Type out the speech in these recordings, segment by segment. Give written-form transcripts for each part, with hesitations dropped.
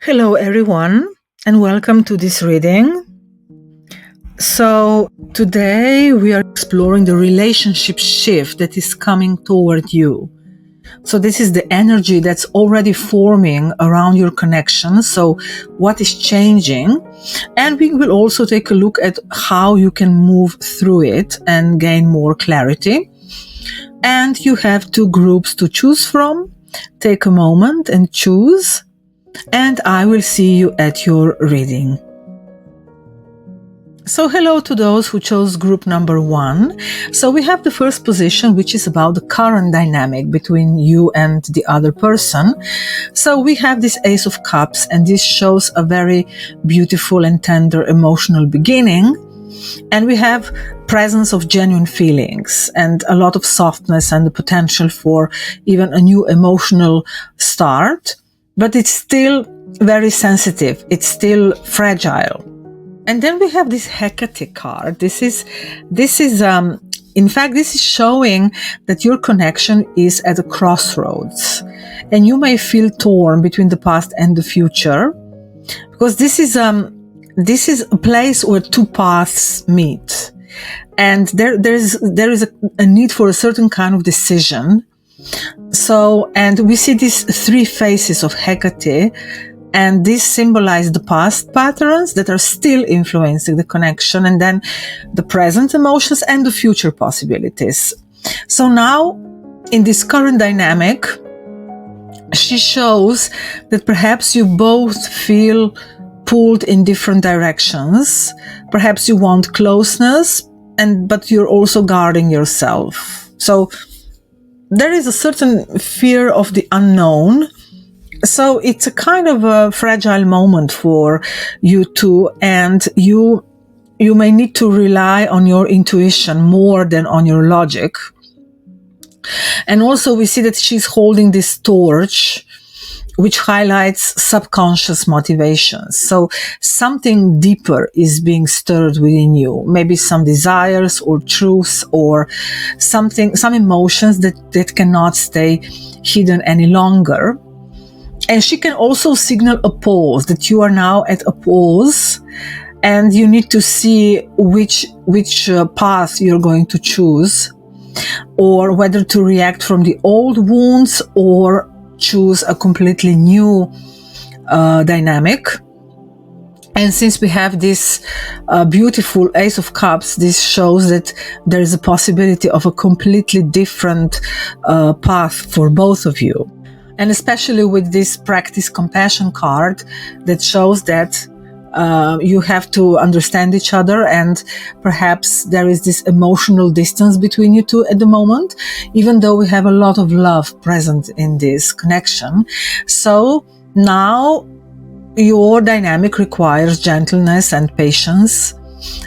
Hello, everyone, and welcome to this reading. So, today we are exploring the relationship shift that is coming toward you. So, this is the energy that's already forming around your connection. So, what is changing? And we will also take a look at how you can move through it and gain more clarity. And you have two groups to choose from. Take a moment and choose. And I will see you at your reading. So hello to those who chose group number 1. So we have the first position, which is about the current dynamic between you and the other person. So we have this Ace of Cups, and this shows a very beautiful and tender emotional beginning. And we have presence of genuine feelings and a lot of softness and the potential for even a new emotional start. But it's still very sensitive. It's still fragile. And then we have this Hecate card. This is showing that your connection is at a crossroads, and you may feel torn between the past and the future, because this is a place where two paths meet, and there is a need for a certain kind of decision. So, and we see these three faces of Hecate, and these symbolize the past patterns that are still influencing the connection, and then the present emotions and the future possibilities. So now, in this current dynamic, she shows that perhaps you both feel pulled in different directions. Perhaps you want closeness, but you're also guarding yourself. So there is a certain fear of the unknown. So it's a kind of a fragile moment for you two, and you may need to rely on your intuition more than on your logic. And also we see that she's holding this torch, which highlights subconscious motivations. So something deeper is being stirred within you, maybe some desires or truths or some emotions that cannot stay hidden any longer. And she can also signal a pause, that you are now at a pause and you need to see which path you're going to choose, or whether to react from the old wounds or choose a completely new dynamic. And since we have this beautiful Ace of Cups, this shows that there is a possibility of a completely different path for both of you. And especially with this Practice Compassion card that shows that you have to understand each other, and perhaps there is this emotional distance between you two at the moment, even though we have a lot of love present in this connection. So now your dynamic requires gentleness and patience,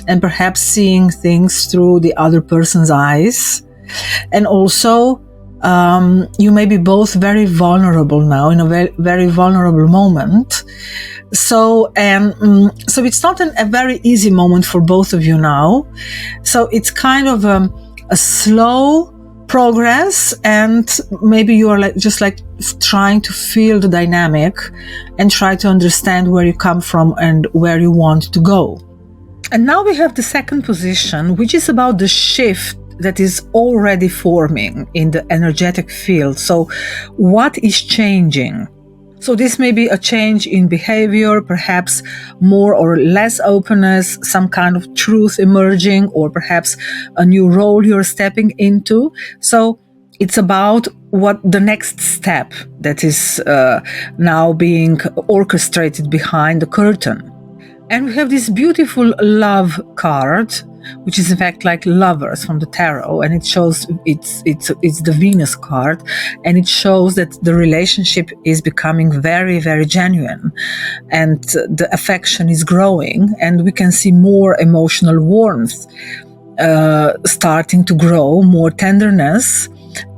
and perhaps seeing things through the other person's eyes. And also you may be both very vulnerable now, in a very, very vulnerable moment. So it's not a very easy moment for both of you now. So it's kind of a slow progress, and maybe you are just trying to feel the dynamic and try to understand where you come from and where you want to go. And now we have the second position, which is about the shift that is already forming in the energetic field. So what is changing? So this may be a change in behavior, perhaps more or less openness, some kind of truth emerging, or perhaps a new role you're stepping into. So it's about what the next step that is now being orchestrated behind the curtain. And we have this beautiful love card, which is in fact like lovers from the tarot, and it shows it's the Venus card, and it shows that the relationship is becoming very, very genuine, and the affection is growing, and we can see more emotional warmth starting to grow, more tenderness,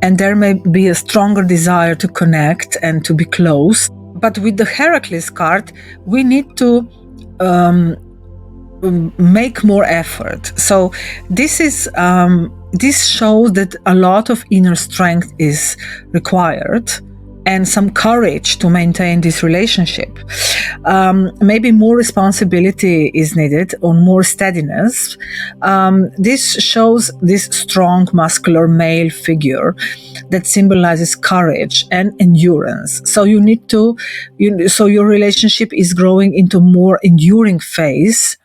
and there may be a stronger desire to connect and to be close. But with the Heracles card, we need to make more effort. So this shows that a lot of inner strength is required, and some courage to maintain this relationship. Maybe more responsibility is needed, or more steadiness. This shows this strong muscular male figure that symbolizes courage and endurance. So so your relationship is growing into more enduring phase.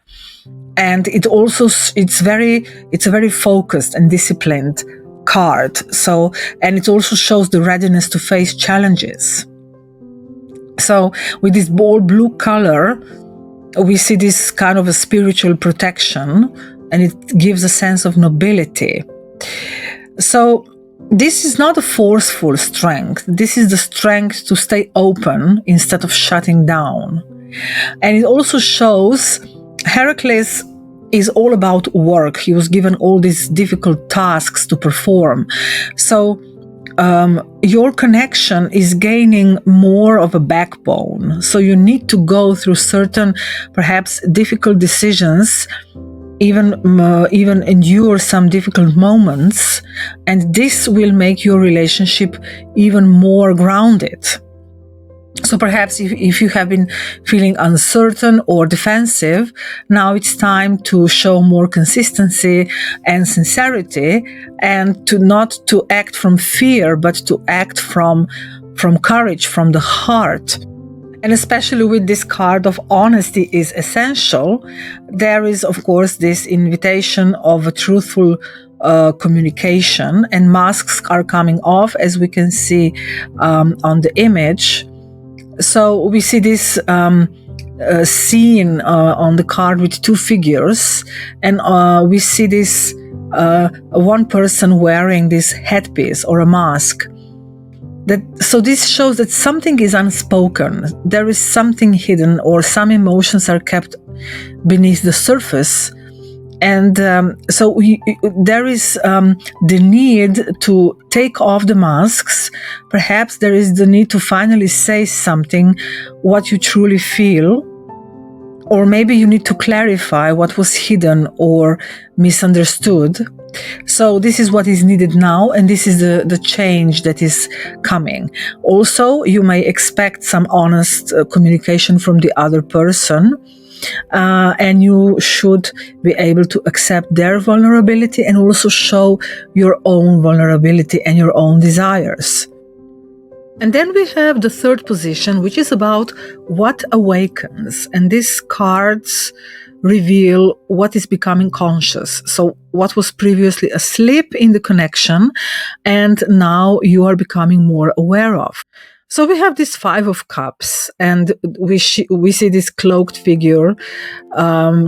And it's a very focused and disciplined card. So, and it also shows the readiness to face challenges. So with this bold blue color, we see this kind of a spiritual protection, and it gives a sense of nobility. So this is not a forceful strength. This is the strength to stay open instead of shutting down. And it also shows Heracles is all about work. He was given all these difficult tasks to perform. So your connection is gaining more of a backbone. So you need to go through certain, perhaps difficult decisions, even endure some difficult moments, and this will make your relationship even more grounded. So perhaps if you have been feeling uncertain or defensive, now it's time to show more consistency and sincerity, and not to act from fear, but to act from courage, from the heart. And especially with this card of honesty is essential, there is, of course, this invitation of a truthful communication, and masks are coming off, as we can see on the image. So we see this scene on the card with two figures, and we see this one person wearing this headpiece or a mask. So this shows that something is unspoken. There is something hidden, or some emotions are kept beneath the surface. And so there is the need to take off the masks. Perhaps there is the need to finally say something, what you truly feel. Or maybe you need to clarify what was hidden or misunderstood. So this is what is needed now, and this is the change that is coming. Also, you may expect some honest communication from the other person. And you should be able to accept their vulnerability and also show your own vulnerability and your own desires. And then we have the third position, which is about what awakens. And these cards reveal what is becoming conscious. So what was previously asleep in the connection, and now you are becoming more aware of. So we have this Five of Cups, and we see this cloaked figure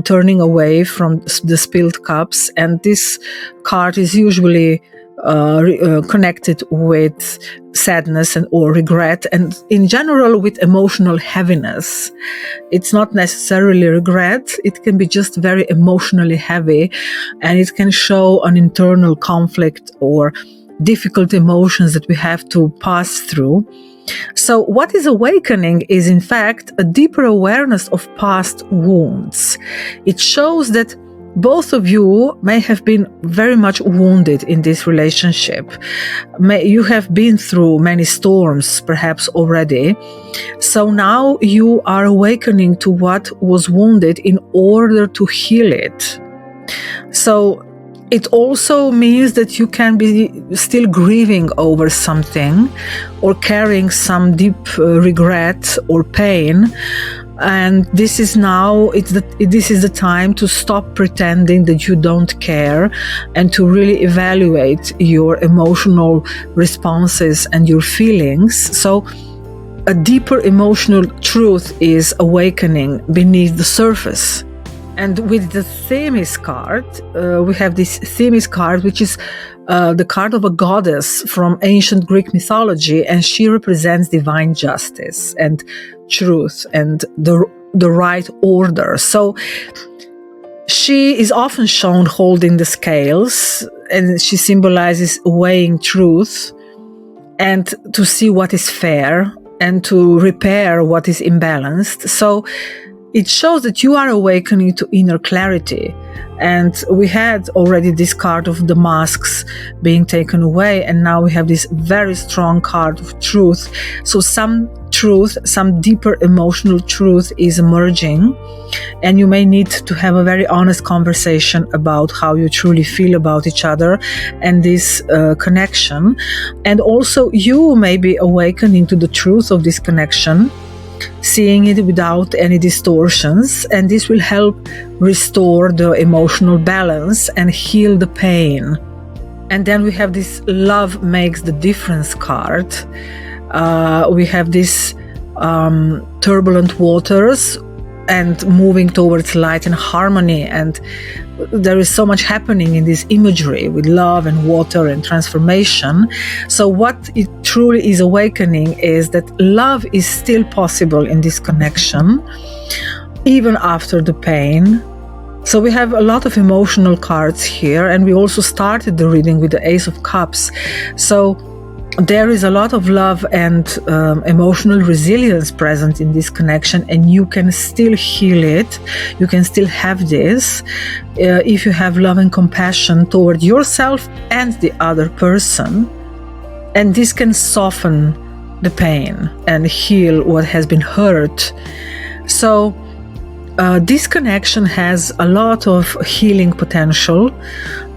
turning away from the spilled cups, and this card is usually connected with sadness or regret, and in general with emotional heaviness. It's not necessarily regret, it can be just very emotionally heavy, and it can show an internal conflict or difficult emotions that we have to pass through. So what is awakening is in fact a deeper awareness of past wounds. It shows that both of you may have been very much wounded in this relationship. You have been through many storms perhaps already. So now you are awakening to what was wounded in order to heal it. So it also means that you can be still grieving over something or carrying some deep regret or pain. And this is the time to stop pretending that you don't care and to really evaluate your emotional responses and your feelings. So a deeper emotional truth is awakening beneath the surface. And with the Themis card, we have this Themis card, which is the card of a goddess from ancient Greek mythology, and she represents divine justice and truth and the right order. So she is often shown holding the scales, and she symbolizes weighing truth and to see what is fair and to repair what is imbalanced. So it shows that you are awakening to inner clarity. And we had already this card of the masks being taken away, and now we have this very strong card of truth. So some truth, some deeper emotional truth is emerging, and you may need to have a very honest conversation about how you truly feel about each other and this connection. And also you may be awakening to the truth of this connection, seeing it without any distortions, and this will help restore the emotional balance and heal the pain. And then we have this love makes the difference card. We have this turbulent waters and moving towards light and harmony, and there is so much happening in this imagery with love and water and transformation. So what it truly is awakening is that love is still possible in this connection, even after the pain. So we have a lot of emotional cards here, and we also started the reading with the Ace of Cups. So there is a lot of love and emotional resilience present in this connection, and you can still heal it. You can still have this if you have love and compassion toward yourself and the other person. And this can soften the pain and heal what has been hurt. So this connection has a lot of healing potential,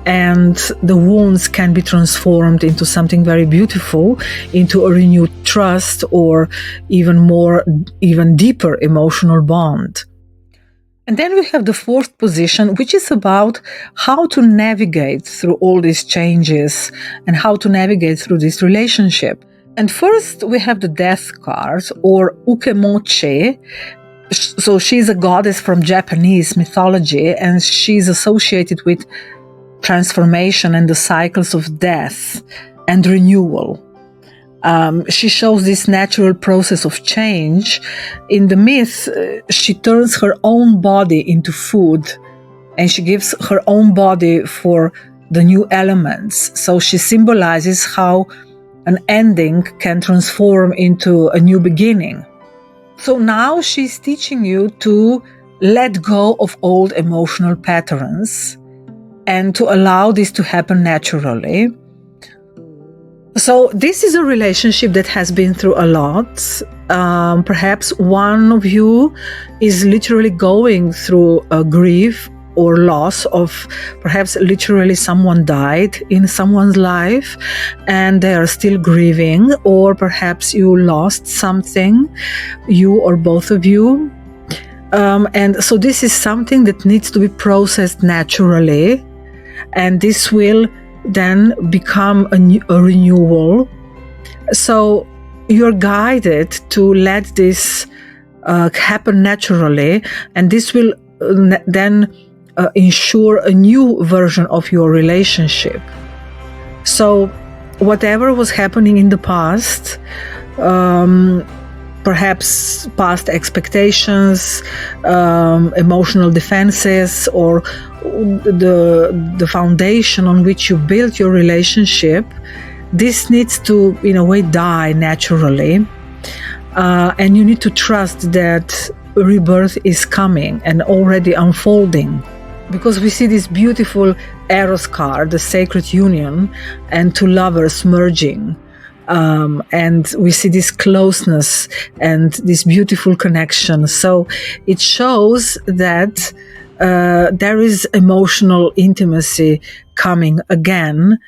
and the wounds can be transformed into something very beautiful, into a renewed trust or even deeper emotional bond. And then we have the fourth position, which is about how to navigate through all these changes and how to navigate through this relationship. And first we have the Death card, or Ukemochi. So she's a goddess from Japanese mythology, and she's associated with transformation and the cycles of death and renewal. She shows this natural process of change. In the myth, she turns her own body into food, and she gives her own body for the new elements. So she symbolizes how an ending can transform into a new beginning. So now she's teaching you to let go of old emotional patterns and to allow this to happen naturally. So this is a relationship that has been through a lot. Perhaps one of you is literally going through a grief or loss of perhaps literally someone died in someone's life and they are still grieving, or perhaps you lost something, you or both of you. And so this is something that needs to be processed naturally, and this will then become a renewal. So you're guided to let this happen naturally, and this will then ensure a new version of your relationship. So whatever was happening in the past, perhaps past expectations, emotional defenses, or the foundation on which you built your relationship, this needs to, in a way, die naturally. And you need to trust that rebirth is coming and already unfolding. Because we see this beautiful Eros card, the sacred union, and two lovers merging. And we see this closeness and this beautiful connection. So it shows that there is emotional intimacy coming again,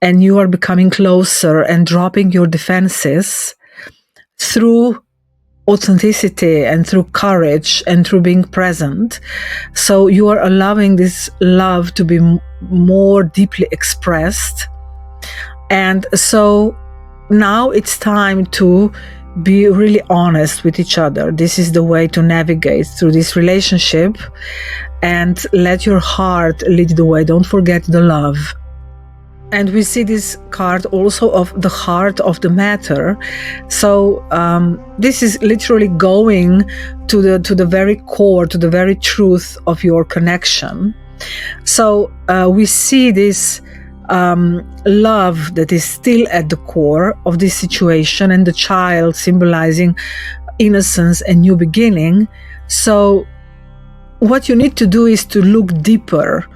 and you are becoming closer and dropping your defenses through authenticity and through courage and through being present. So you are allowing this love to be more deeply expressed. And so now it's time to be really honest with each other. This is the way to navigate through this relationship, and let your heart lead the way. Don't forget the love. And we see this card also of the heart of the matter. So this is literally going to the very core, to the very truth of your connection. So we see this love that is still at the core of this situation, and the child symbolizing innocence and new beginning. So what you need to do is to look deeper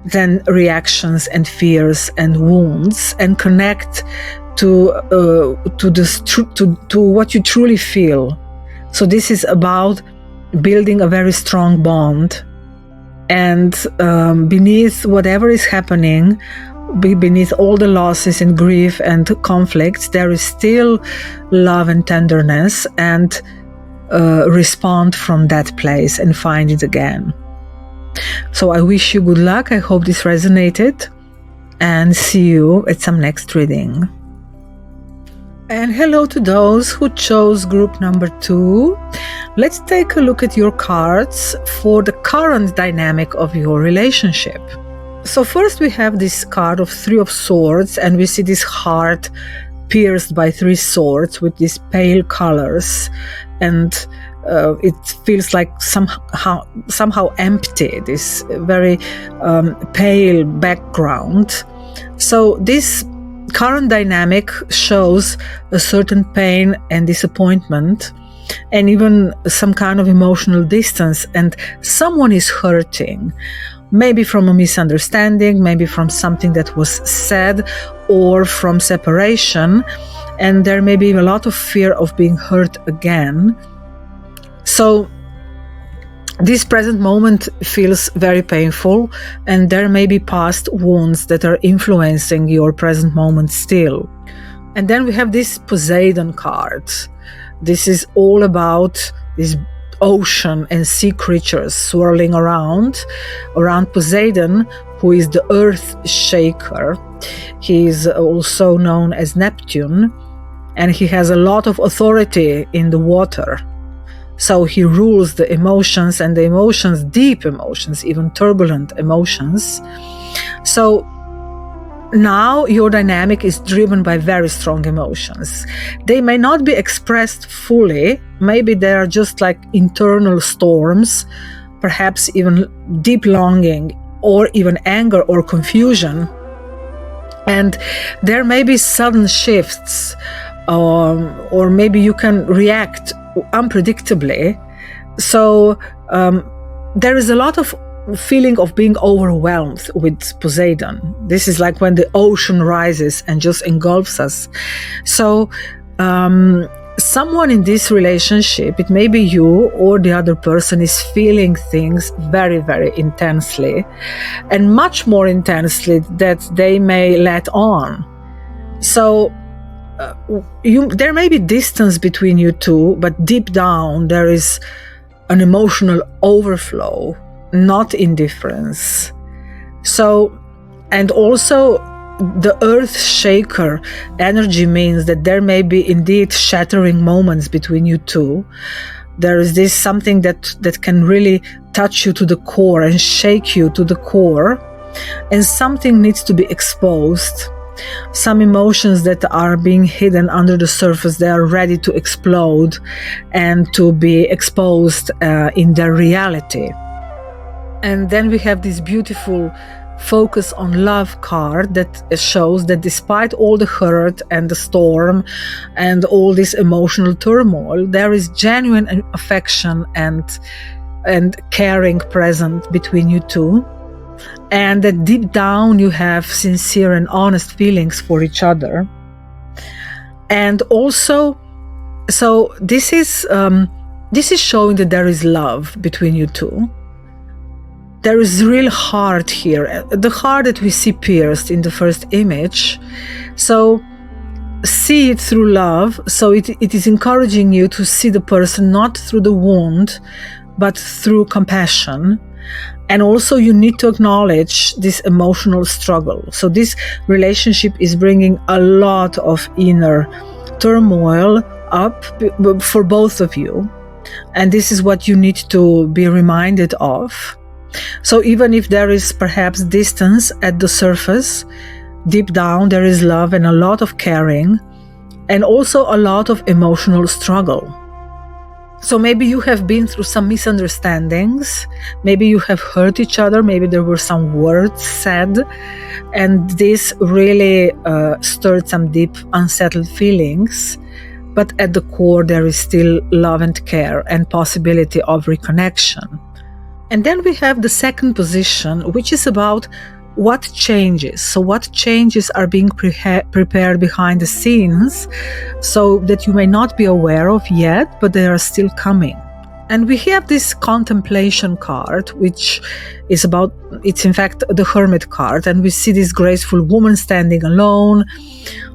than reactions and fears and wounds, and connect to what you truly feel. So this is about building a very strong bond, and beneath whatever is happening, beneath all the losses and grief and conflicts, there is still love and tenderness, and respond from that place and find it again. So I wish you good luck. I hope this resonated, and see you at some next reading. And hello to those who chose group number 2. Let's take a look at your cards for the current dynamic of your relationship. So first we have this card of 3 of Swords, and we see this heart pierced by 3 swords with these pale colors, and it feels like somehow empty, this very pale background. So this current dynamic shows a certain pain and disappointment, and even some kind of emotional distance, and someone is hurting, maybe from a misunderstanding, maybe from something that was said, or from separation, and there may be a lot of fear of being hurt again. So this present moment feels very painful, and there may be past wounds that are influencing your present moment still. And then we have this Poseidon card. This is all about this ocean and sea creatures swirling around Poseidon, who is the earth shaker. He is also known as Neptune, and he has a lot of authority in the water. So he rules the emotions, and the emotions, deep emotions, even turbulent emotions. So now your dynamic is driven by very strong emotions. They may not be expressed fully. Maybe they are just like internal storms, perhaps even deep longing, or even anger or confusion. And there may be sudden shifts, or maybe you can react unpredictably. So there is a lot of feeling of being overwhelmed with Poseidon. This is like when the ocean rises and just engulfs us. So someone in this relationship, it may be you or the other person, is feeling things very, very intensely, and much more intensely that they may let on. So there may be distance between you two, but deep down there is an emotional overflow, not indifference. So, and also the earth shaker energy means that there may be indeed shattering moments between you two. There is this something that can really touch you to the core and shake you to the core, and something needs to be exposed. Some emotions that are being hidden under the surface, they are ready to explode and to be exposed in their reality. And then we have this beautiful focus on love card that shows that despite all the hurt and the storm and all this emotional turmoil, there is genuine affection and caring present between you two. And that deep down you have sincere and honest feelings for each other. And also, so this is showing that there is love between you two. There is real heart here, the heart that we see pierced in the first image. So see it through love. So it is encouraging you to see the person not through the wound, but through compassion. And also you need to acknowledge this emotional struggle. So this relationship is bringing a lot of inner turmoil up for both of you. And this is what you need to be reminded of. So even if there is perhaps distance at the surface, deep down there is love and a lot of caring, and also a lot of emotional struggle. So maybe you have been through some misunderstandings, maybe you have hurt each other, maybe there were some words said, and this really stirred some deep, unsettled feelings. But at the core, there is still love and care and possibility of reconnection. And then we have the second position, which is about what changes. So what changes are being prepared behind the scenes, so that you may not be aware of yet, but they are still coming. And we have this contemplation card, which is it's in fact the Hermit card. And we see this graceful woman standing alone,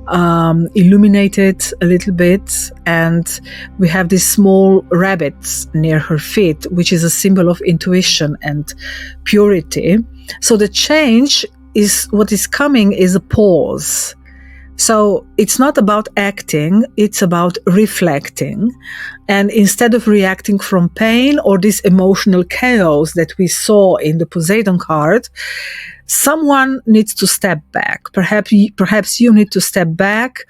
illuminated a little bit. And we have these small rabbits near her feet, which is a symbol of intuition and purity. So the change is what is coming is a pause. So it's not about acting, it's about reflecting. And instead of reacting from pain or this emotional chaos that we saw in the Poseidon card, someone needs to step back. Perhaps you need to step back,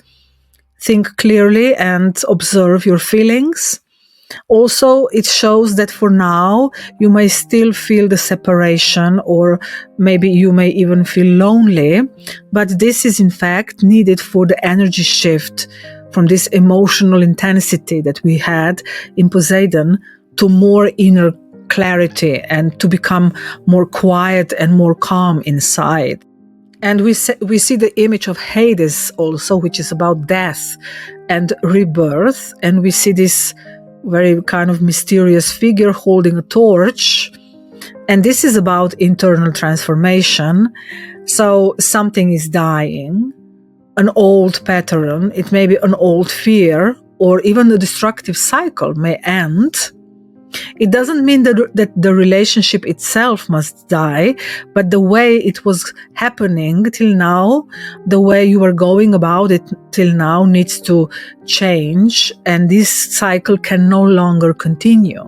think clearly, and observe your feelings. Also, it shows that for now, you may still feel the separation, or maybe you may even feel lonely, but this is in fact needed for the energy shift from this emotional intensity that we had in Poseidon to more inner clarity and to become more quiet and more calm inside. And we see the image of Hades also, which is about death and rebirth, and we see this very kind of mysterious figure holding a torch. And this is about internal transformation. So something is dying, an old pattern, it may be an old fear, or even a destructive cycle may end. It doesn't mean that the relationship itself must die, but the way it was happening till now, the way you are going about it till now needs to change, and this cycle can no longer continue.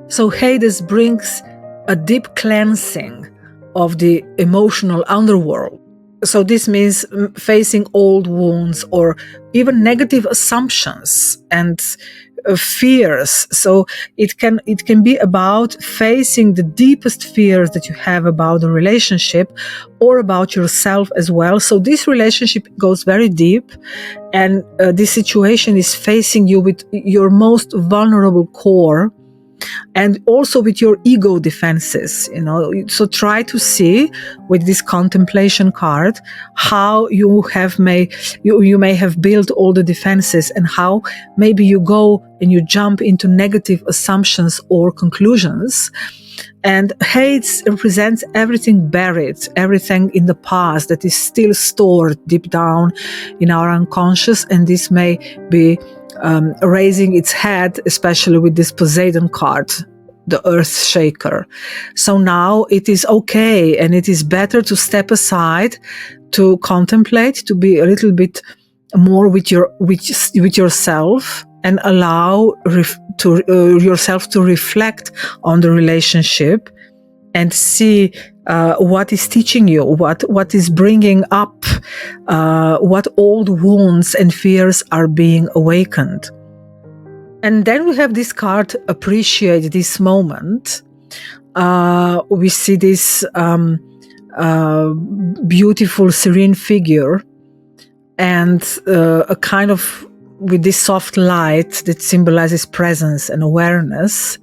So Hades brings a deep cleansing of the emotional underworld. So this means facing old wounds or even negative assumptions and fears. So it can be about facing the deepest fears that you have about the relationship or about yourself as well. So this relationship goes very deep, and this situation is facing you with your most vulnerable core, and also with your ego defenses, So try to see with this contemplation card how you may have built all the defenses, and how maybe you go and you jump into negative assumptions or conclusions. And Hades represents everything buried, everything in the past that is still stored deep down in our unconscious, and this may be raising its head, especially with this Poseidon card, the earth shaker. So now it is okay, and it is better to step aside, to contemplate, to be a little bit more with yourself, and allow yourself to reflect on the relationship and see what is teaching you, what is bringing up, what old wounds and fears are being awakened. And then we have this card, appreciate this moment. We see this beautiful, serene figure, and a kind of with this soft light that symbolizes presence and awareness.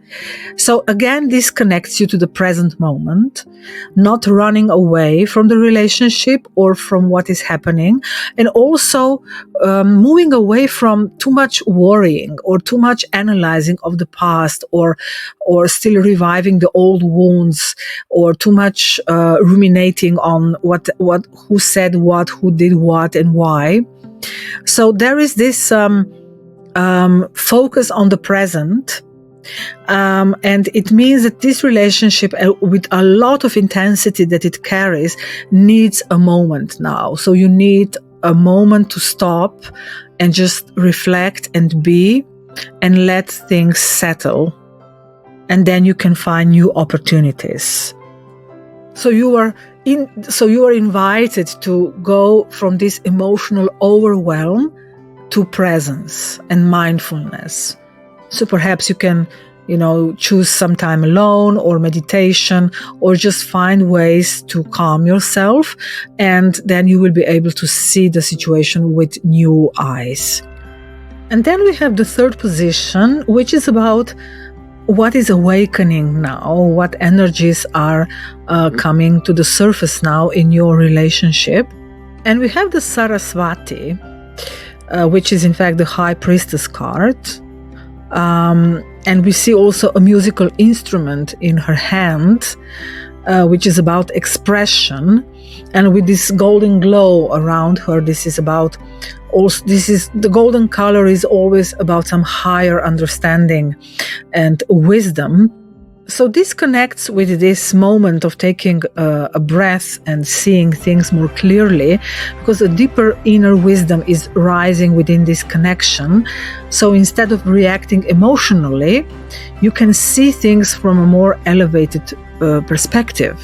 So again, this connects you to the present moment, not running away from the relationship or from what is happening, and also moving away from too much worrying or too much analyzing of the past, or still reviving the old wounds, or too much ruminating on who said what, who did what, and why. So there is this focus on the present, and it means that this relationship, with a lot of intensity that it carries, needs a moment now. So you need a moment to stop and just reflect and be, and let things settle, and then you can find new opportunities. So you are invited to go from this emotional overwhelm to presence and mindfulness. So perhaps you can, choose some time alone, or meditation, or just find ways to calm yourself, and then you will be able to see the situation with new eyes. And then we have the third position, which is about what is awakening now, what energies are coming to the surface now in your relationship. And we have the Saraswati, which is in fact the High Priestess card. And we see also a musical instrument in her hand, which is about expression. And with this golden glow around her, the golden color is always about some higher understanding and wisdom. So this connects with this moment of taking a breath and seeing things more clearly, because a deeper inner wisdom is rising within this connection. So instead of reacting emotionally, you can see things from a more elevated perspective.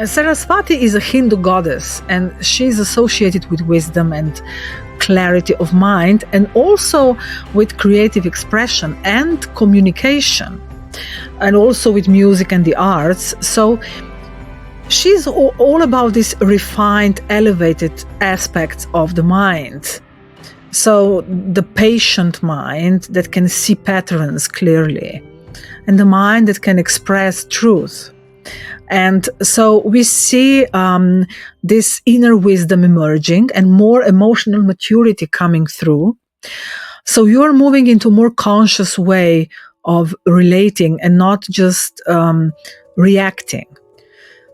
Saraswati is a Hindu goddess, and she is associated with wisdom and clarity of mind, and also with creative expression and communication, and also with music and the arts. So she's all about these refined, elevated aspects of the mind. So the patient mind that can see patterns clearly, and the mind that can express truth. And so we see this inner wisdom emerging and more emotional maturity coming through. So you're moving into a more conscious way of relating and not just reacting.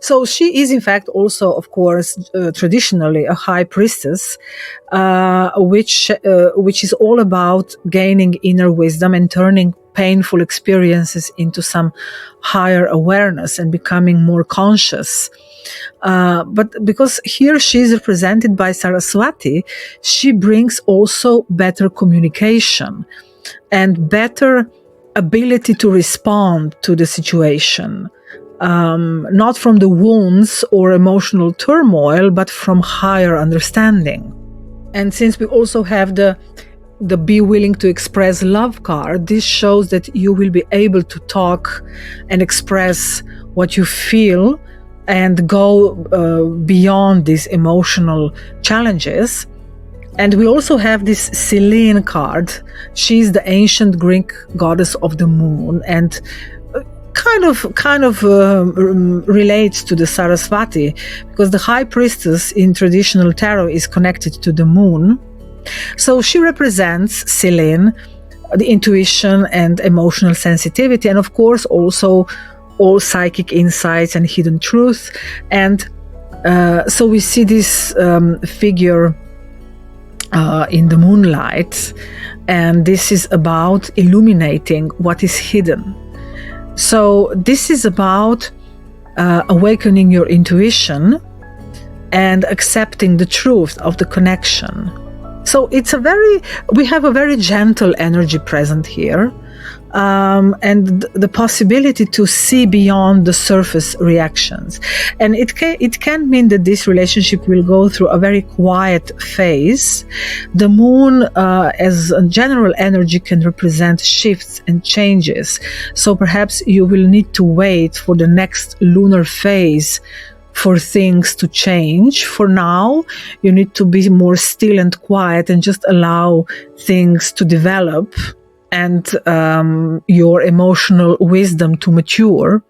So she is in fact also, of course, traditionally a high priestess, which is all about gaining inner wisdom and turning painful experiences into some higher awareness and becoming more conscious. But because here she is represented by Saraswati, she brings also better communication and better ability to respond to the situation. Not from the wounds or emotional turmoil, but from higher understanding. And since we also have the be willing to express love card, this shows that you will be able to talk and express what you feel and go beyond these emotional challenges. And we also have this Selene card. She's the ancient Greek goddess of the moon, and kind of relates to the Saraswati, because the high priestess in traditional tarot is connected to the moon. So she represents Selene, the intuition and emotional sensitivity, and of course also all psychic insights and hidden truth. And so we see this figure in the moonlight, and this is about illuminating what is hidden. So this is about awakening your intuition and accepting the truth of the connection. So we have a very gentle energy present here, and the possibility to see beyond the surface reactions. And it can mean that this relationship will go through a very quiet phase. The moon, as a general energy, can represent shifts and changes. So perhaps you will need to wait for the next lunar phase for things to change. For now, you need to be more still and quiet and just allow things to develop and your emotional wisdom to mature.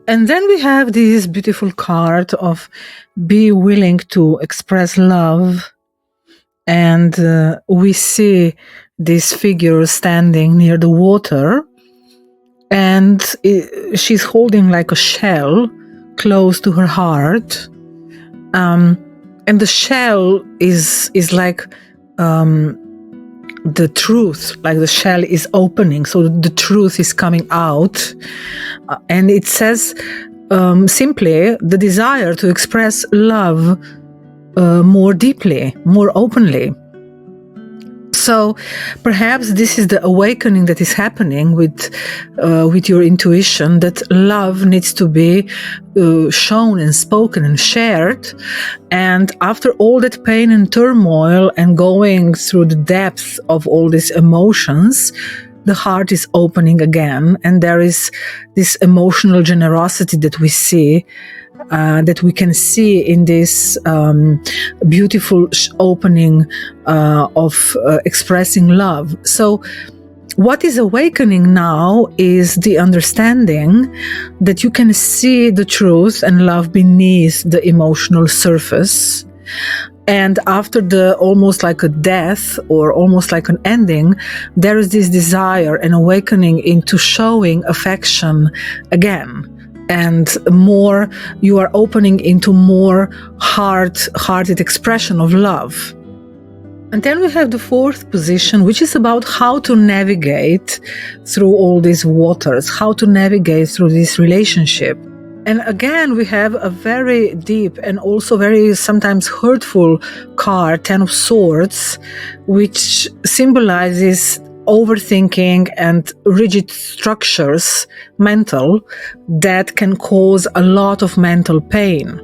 And then we have this beautiful card of be willing to express love. And we see this figure standing near the water, and she's holding like a shell close to her heart, and the shell is like the truth, like the shell is opening, so the truth is coming out, and it says simply the desire to express love more deeply, more openly. So perhaps this is the awakening that is happening with your intuition, that love needs to be shown and spoken and shared. And after all that pain and turmoil and going through the depth of all these emotions, the heart is opening again, and there is this emotional generosity that we see, that we can see in this beautiful opening of expressing love. So What is awakening now is the understanding that you can see the truth and love beneath the emotional surface. And after the almost like a death or almost like an ending, there is this desire and awakening into showing affection again. And more, you are opening into more hearted expression of love. And then we have the fourth position, which is about how to navigate through all these waters, how to navigate through this relationship. And again, we have a very deep and also very sometimes hurtful card, Ten of Swords, which symbolizes overthinking and rigid structures, mental, that can cause a lot of mental pain.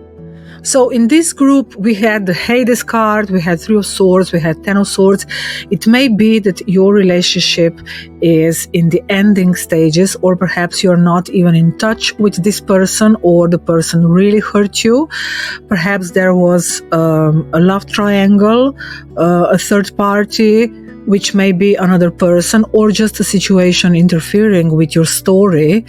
So in this group, we had the Hades card, we had Three of Swords, we had Ten of Swords. It may be that your relationship is in the ending stages, or perhaps you're not even in touch with this person, or the person really hurt you. Perhaps there was a love triangle, a third party, which may be another person, or just a situation interfering with your story.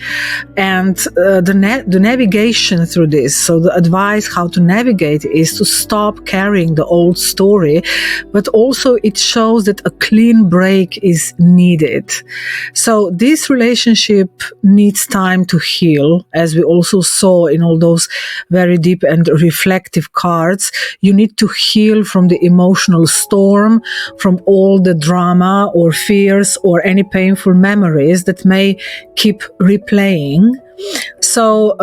And the navigation through this, so the advice how to navigate is to stop carrying the old story, but also it shows that a clean break is needed. So this relationship needs time to heal, as we also saw in all those very deep and reflective cards. You need to heal from the emotional storm, from all the drama or fears or any painful memories that may keep replaying. So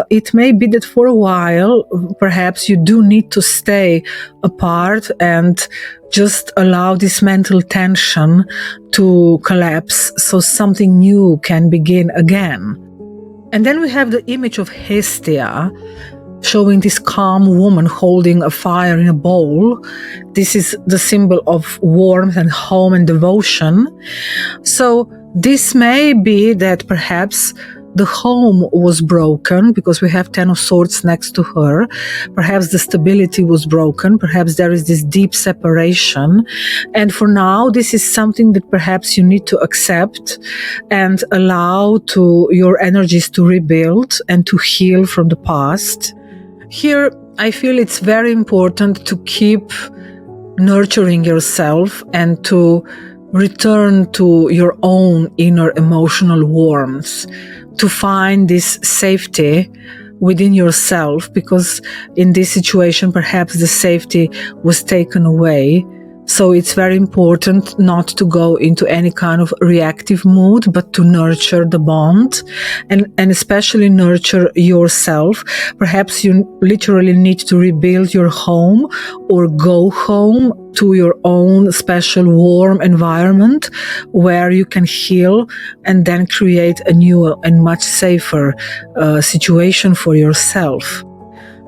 it may be that for a while, perhaps you do need to stay apart and just allow this mental tension to collapse so something new can begin again. And then we have the image of Hestia, showing this calm woman holding a fire in a bowl. This is the symbol of warmth and home and devotion. So this may be that perhaps the home was broken because we have Ten of Swords next to her. Perhaps the stability was broken. Perhaps there is this deep separation. And for now, this is something that perhaps you need to accept and allow to your energies to rebuild and to heal from the past. Here, I feel it's very important to keep nurturing yourself and to return to your own inner emotional warmth, to find this safety within yourself, because in this situation, perhaps the safety was taken away. So it's very important not to go into any kind of reactive mood, but to nurture the bond and especially nurture yourself. Perhaps you literally need to rebuild your home or go home to your own special warm environment where you can heal and then create a new and much safer situation for yourself.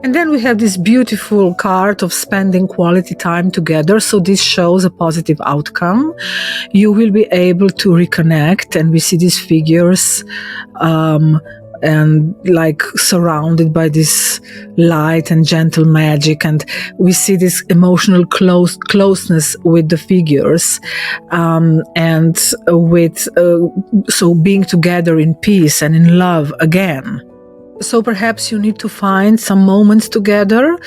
And then we have this beautiful card of spending quality time together. So this shows a positive outcome. You will be able to reconnect, and we see these figures and like surrounded by this light and gentle magic. And we see this emotional closeness with the figures, and with so being together in peace and in love again. So perhaps you need to find some moments together.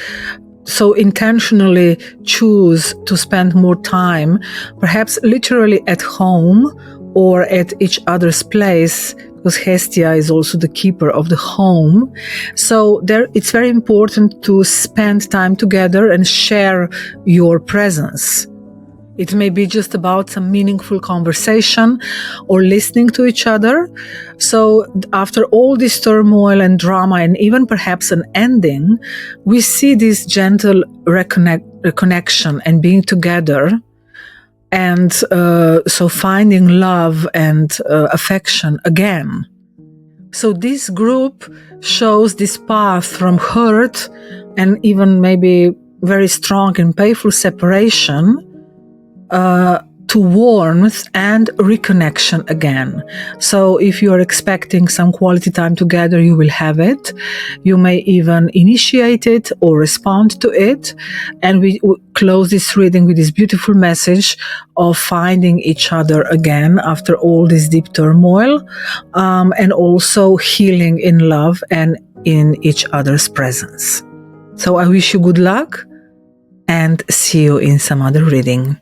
So intentionally choose to spend more time, perhaps literally at home or at each other's place, because Hestia is also the keeper of the home. So it's very important to spend time together and share your presence. It may be just about some meaningful conversation or listening to each other. So after all this turmoil and drama and even perhaps an ending, we see this gentle reconnection and being together. And so finding love and affection again. So this group shows this path from hurt and even maybe very strong and painful separation to warmth and reconnection again. So if you are expecting some quality time together, you will have it. You may even initiate it or respond to it. And we close this reading with this beautiful message of finding each other again after all this deep turmoil, and also healing in love and in each other's presence. So I wish you good luck and see you in some other reading.